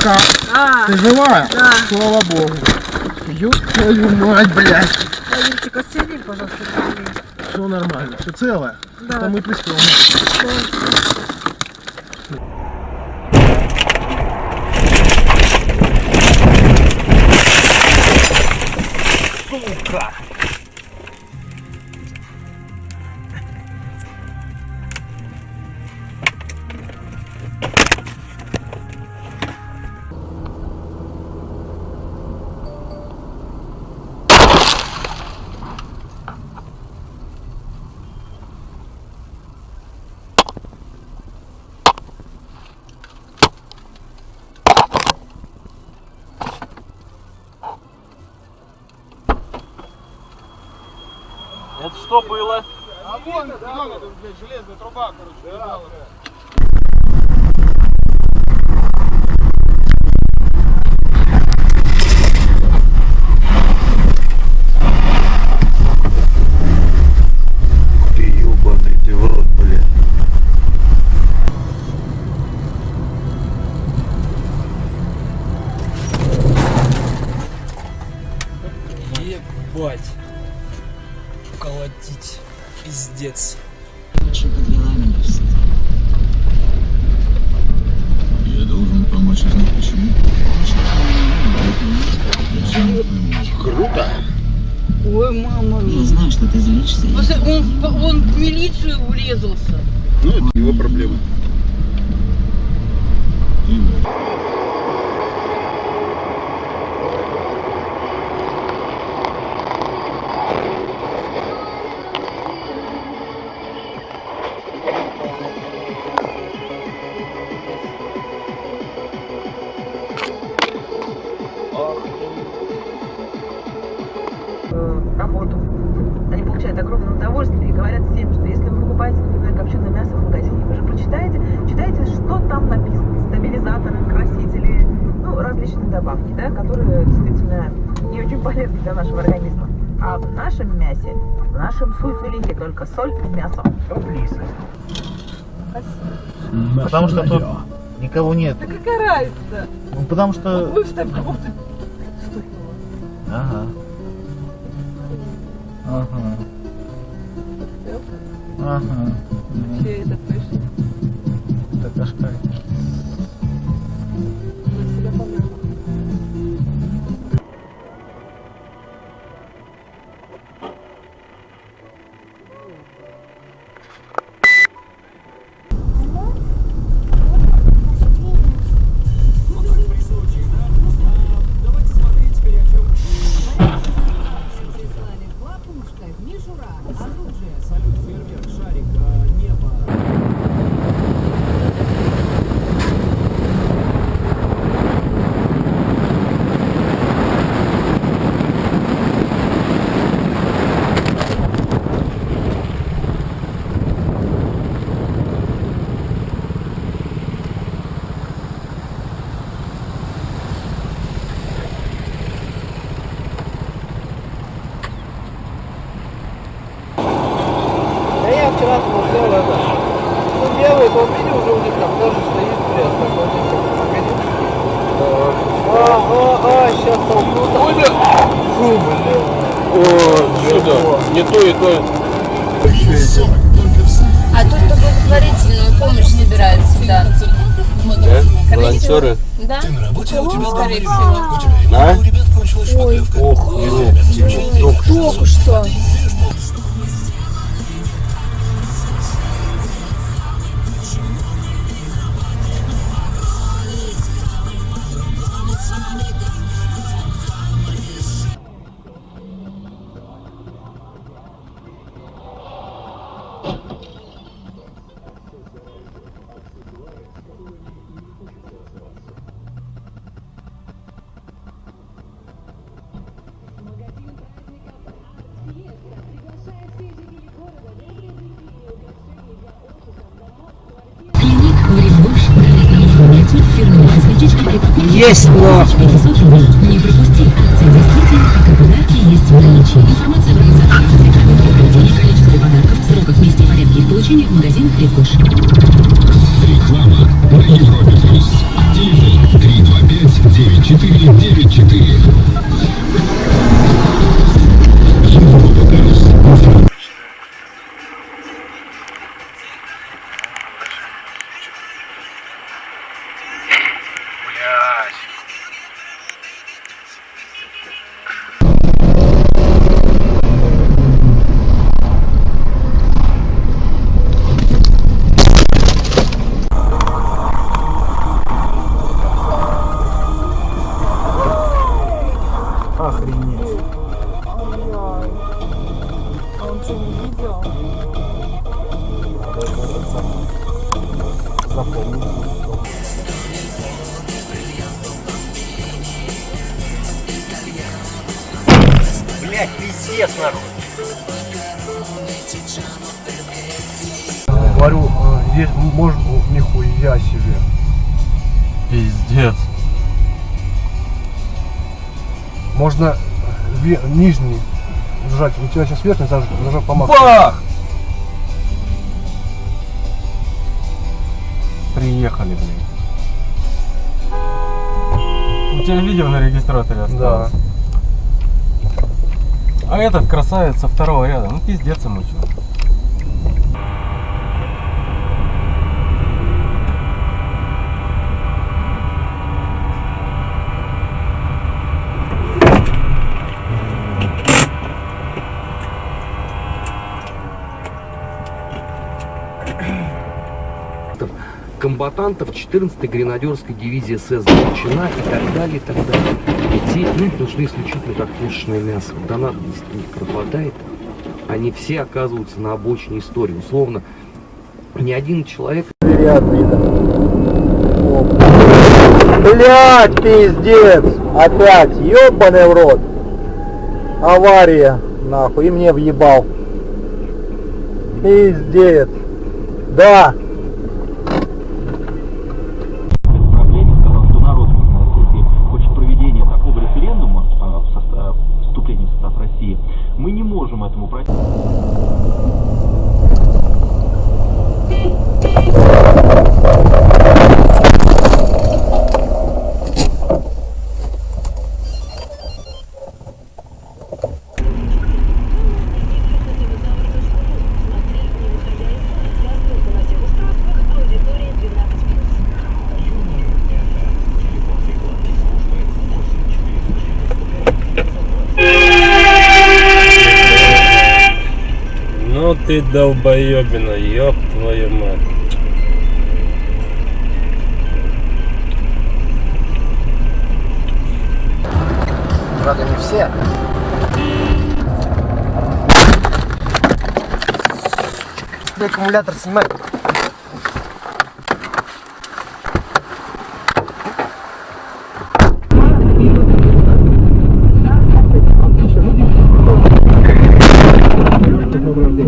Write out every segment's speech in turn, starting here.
как? Ты жива? Да. Слава богу. Ёб твою мать, блядь. Юрчик, отсоединь, пожалуйста. Все нормально, все целое. Да. Это мы пристроим. Сука! Это что было? А вон, это, блядь, железная труба, короче. Да. Ты ебаный, ты в рот, блядь. Ебать. Колотить. Пиздец. Очень подвела меня в суд. Я должен помочь узнать почему. Круто! Ой, мама. Я знаю, что ты злишься. Он в милицию врезался. Ну, это его проблемы. Работу. Они получают огромное удовольствие и говорят всем, что если вы покупаете, например, копченое мясо в магазине, вы же читаете, что там написано. Стабилизаторы, красители, ну, различные добавки, да, которые действительно не очень полезны для нашего организма. А в нашем мясе, в нашем суйфилете только соль и мясо. Потому что тут никого нет. Да какая разница? Ну, потому что... Вы вставь кого-то. Ага. Ага. Ага. Вообще это точно. Это кашкай. Я вчера смотрел это. Ну, делают, он видел уже у них там тоже стоит крест такой. Сейчас толкнут. Ой, бля! Фу, бля. О, сюда. Не то и то. А тут кто благотворительную помощь собирают сюда. Да? Волонтеры? Да? Скорее всего. Да? Ой, Ох, только что. Есть, но... Не пропусти. Акция действительно, как и подарки, есть в наличии. Информация об организации акции определение количества подарков, сроках, месте и порядке их получения в магазинах Рикош. Реклама на Европе+. Телефон 325 что, не видел? Надо этот самый запомнить. Блять, пиздец, народ. Говорю, здесь можно, нихуя себе. Пиздец. Можно нижний сжать. У тебя сейчас верхний зажать по максимуму. Бах! Приехали, блин. У тебя видео на регистраторе осталось? Да. А этот красавец со второго ряда, ну пиздец ему чё. комбатантов 14-й гренадерской дивизии СС Галичина и так далее, и так далее. Эти люди нужны исключительно как пушечное мясо. Когда надобность у них пропадает, они все оказываются на обочине истории. Условно, ни один человек... Блять, пиздец! Опять, ёбаный в рот! Авария, нахуй, и мне въебал. Пиздец! Да! Проблеме сказал, что народ, если хочет проведения такого референдума, вступления в состав России, мы не можем этому противиться. Ну ты долбоебина, ёб твою мать. Правда, не все. Аккумулятор снимай.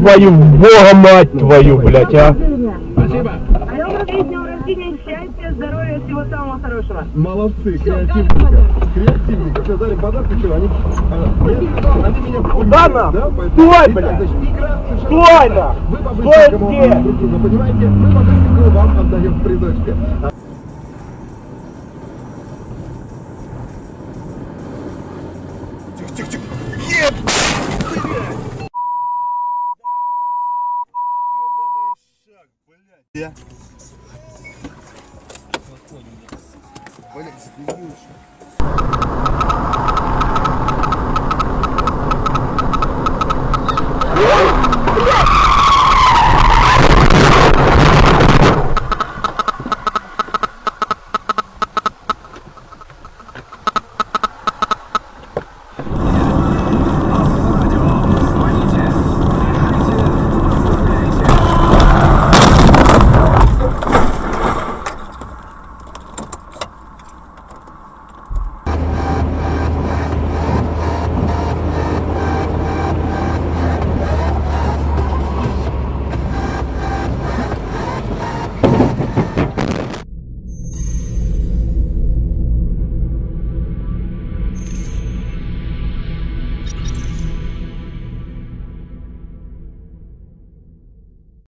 Твою бога мать твою, блядь, а! Спасибо. С днем рождения, счастья, здоровья, всего самого хорошего. Молодцы, креативненько. Все, дали подарки, что, они меня... Куда нам? Стой, блядь! Стой, на! Стой где? Понимаете, мы по-быстренькому вам отдаем призочки. Тихо-тихо-тихо! Нет! Блядь! Блядь, запиздишь.